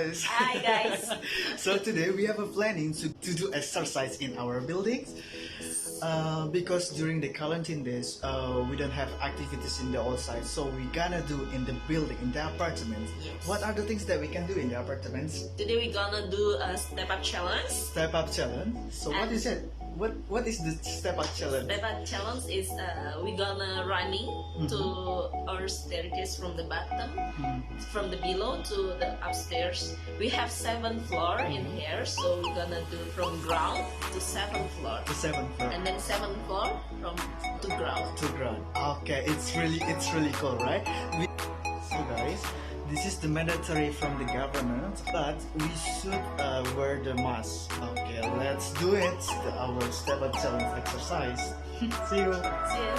guys! Hi guys! So today we have a planning to do exercise in our buildings because during the quarantine days we don't have activities in the outside, so we gonna do in the building, in the apartments. Yes. What are the things that we can do in the apartments? Today we're gonna do a step up challenge. Step up challenge. So what is it? What is the step up challenge? Step up challenge is we're gonna running to our staircase from the bottom, from the below to the upstairs. We have 7th floor in here, so we're gonna do from ground to 7th floor. The 7th floor. And then 7th floor from to ground. To ground. Okay, it's really cool, right? So guys, this is the mandatory from the government, but we should wear the mask. Okay, let's do it. Our step up challenge exercise. See you. See ya.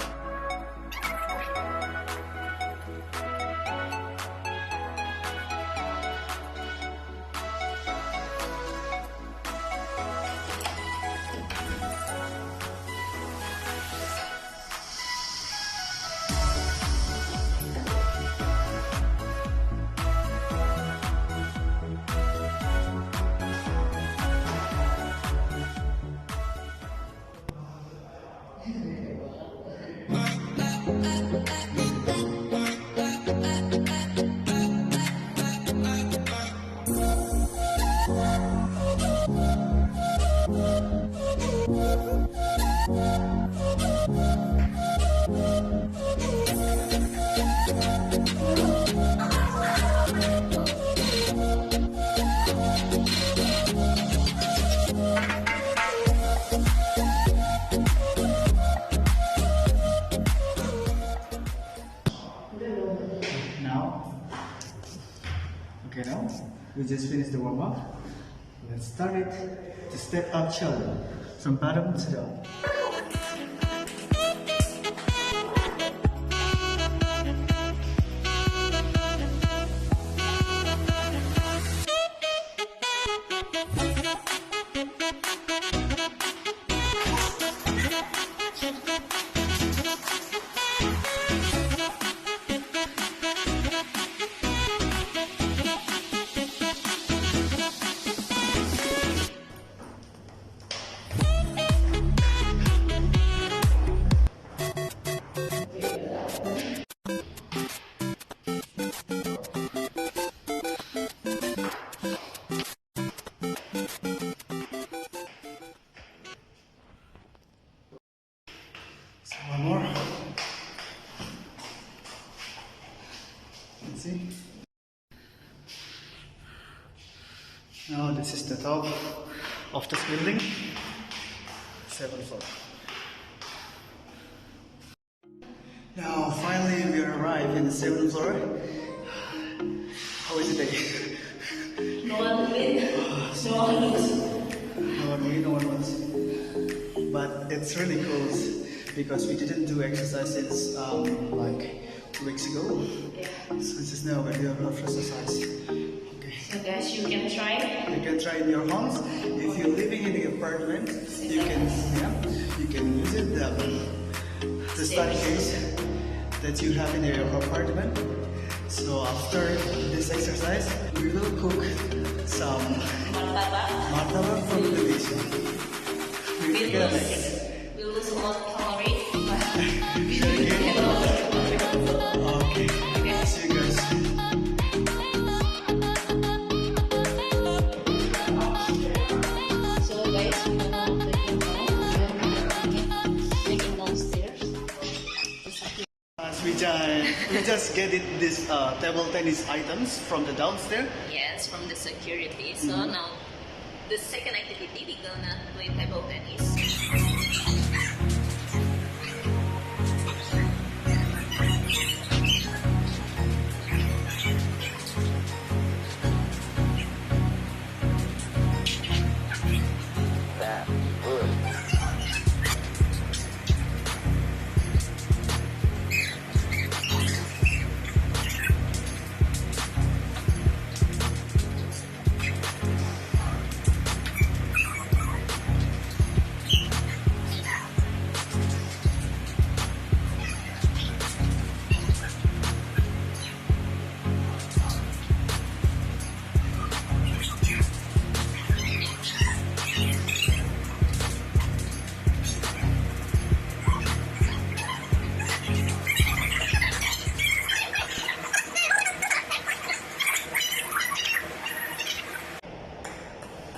Okay, now we just finished the warm up. Let's start it. The step up challenge from bottom to top. One more. Let's see. Now this is the top of this building. 7th floor. Now finally we arrived in the 7th floor. How is the day? No one win. No one lose. No one win, no one wins. But it's really cool because we didn't do exercise since like 2 weeks ago. Yeah. So this is now we do a lot of exercise. Okay. So guys, you can try. You can try in your homes. If you're living in an apartment, you can use it the staircase that you have in your apartment. So after this exercise, we will cook some martabak from the basement. We lose a lot of calories. Okay. See you guys. So guys, we're gonna taking downstairs. We just get it this table tennis items from the downstairs. Yes, from the security. So now, the second activity, we're gonna play table tennis.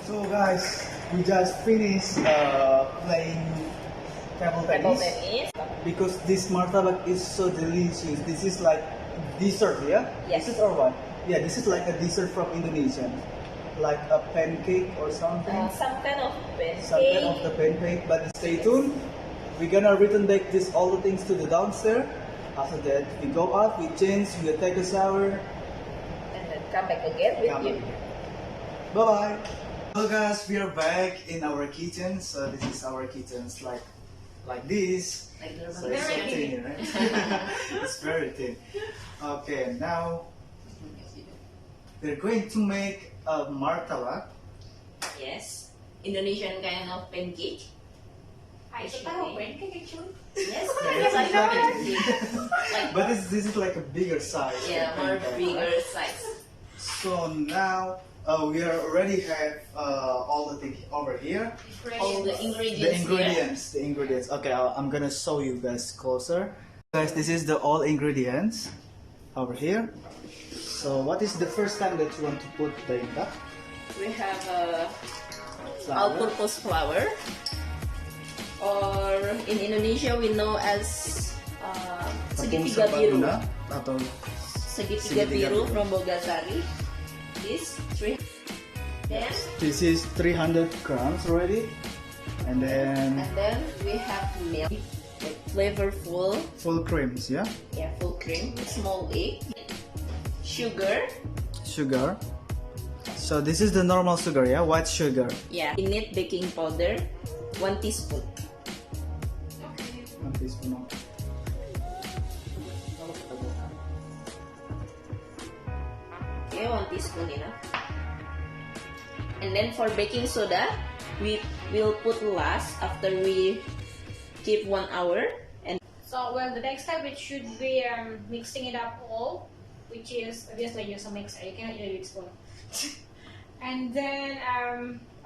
So guys, we just finished playing table Table tennis tennis. because this martabak is so delicious. This is like dessert, yeah? Yes. This is or what? Yeah, this is like a dessert from Indonesia, like a pancake or something. Some kind of Some kind of the pancake. But stay tuned. We're gonna return back this all the things to the downstairs. After that, we go up, we change, we take a shower. And then come back again with you. Bye bye. Hello guys, we are back in our kitchen. So this is our kitchen, like this. Like So it's so thin, right? It's very thin. Okay, now we're going to make a martabak. Yes. Indonesian kind of pancake. It's a type of pancake actually. Yes, Yeah, it's like it's a like- pancake. Like, But this is like a bigger size. yeah, more bigger size. So now we already have all the things over here. All the ingredients. The ingredients. Okay, I'm gonna show you guys closer. Guys, this is the all ingredients over here. So what is the first time that you want to put the ikat? Here. We have Flour. all-purpose flour, or in Indonesia we know as Tepung segitiga biru. serbaguna atau Segitiga Segitiga biru biru. from Bogasari. This 3. Then this is 300 grams already, and then we have milk, like flavorful, full creams, yeah, full cream, small egg, sugar. sugar. So this is the normal sugar, yeah, white sugar. Yeah, we need baking powder, 1 teaspoon. 1 teaspoon. Okay, 1 teaspoon enough. And then for baking soda, we will put last after we keep 1 hour. And So well, the next step it should be mixing it up all, which is obviously use a mixer. You cannot use a spoon. And then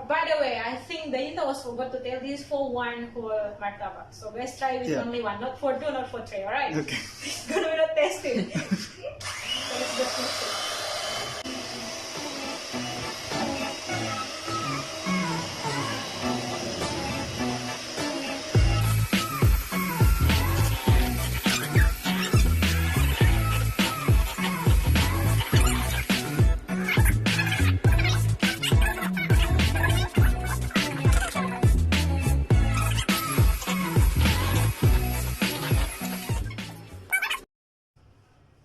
by the way, I think Dayita was forgot to tell this for 1 whole martabak. So let's try with Yeah. only 1, not for 2, not for 3. All right? Okay. It's gonna be not tasted. So let's just mix it.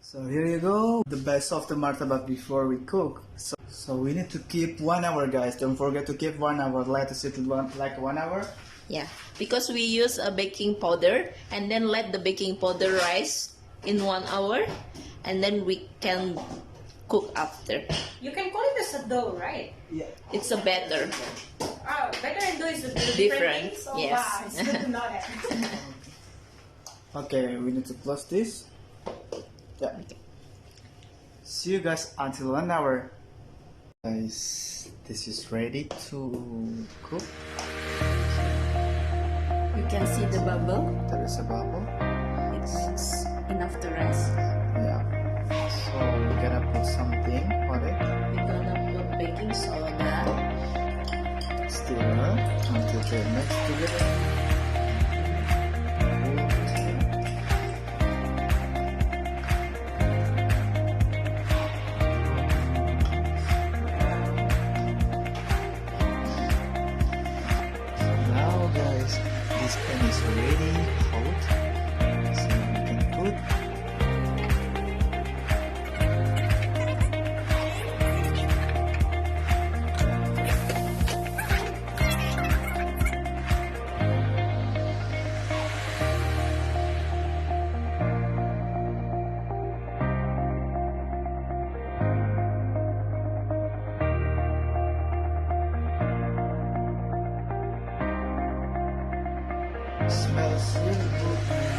So here you go, the best of the martabak before we cook. So we need to keep 1 hour, guys. Don't forget to keep 1 hour. Let it sit like 1 hour. yeah, because we use a baking powder, and then let the baking powder rise in 1 hour, and then we can cook after. You can call it as a dough, right? Yeah. It's a batter. Oh, better and dough is a Different, different thing. So yes. wow, it's good to know that. Okay, we need to close this. Yeah. See you guys until 1 hour. Guys, this is ready to cook. You can see the bubble. There is a bubble. It's enough to rest. Yeah. So we're gonna put something on it. We're gonna put baking soda. Stir until they mix together. Now guys, this pan is ready hot. So we can put smells really good.